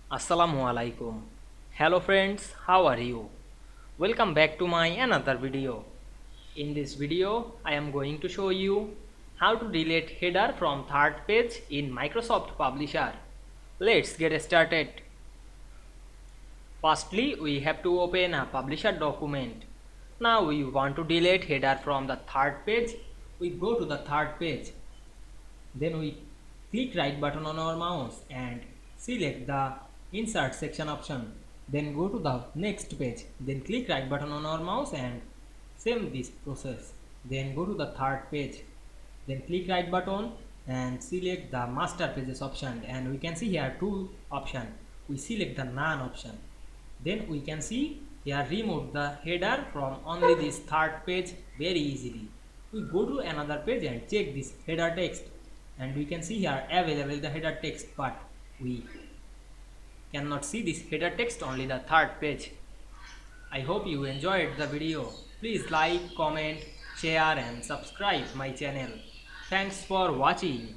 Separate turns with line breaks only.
Assalamu Walaikum. Hello friends, how are you? Welcome back to my another video. In this video, I am going to show you how to delete header from third page in Microsoft Publisher. Let's get started. Firstly, we have to open a Publisher document. Now we want to delete header from the third page. We go to the third page. Then we click right button on our mouse and select the insert section option. Then go to the next page. Then click right button on our mouse and same this process. Then go to the third page. Then click right button and select the master pages option, and we can see here two option. We select the none option. Then we can see here remove the header from only this third page very easily. We go to another page and check this header text, and we can see here available the header text, but we cannot see this header text only the third page. I hope you enjoyed the video. Please like, comment, share and subscribe my channel. Thanks for watching.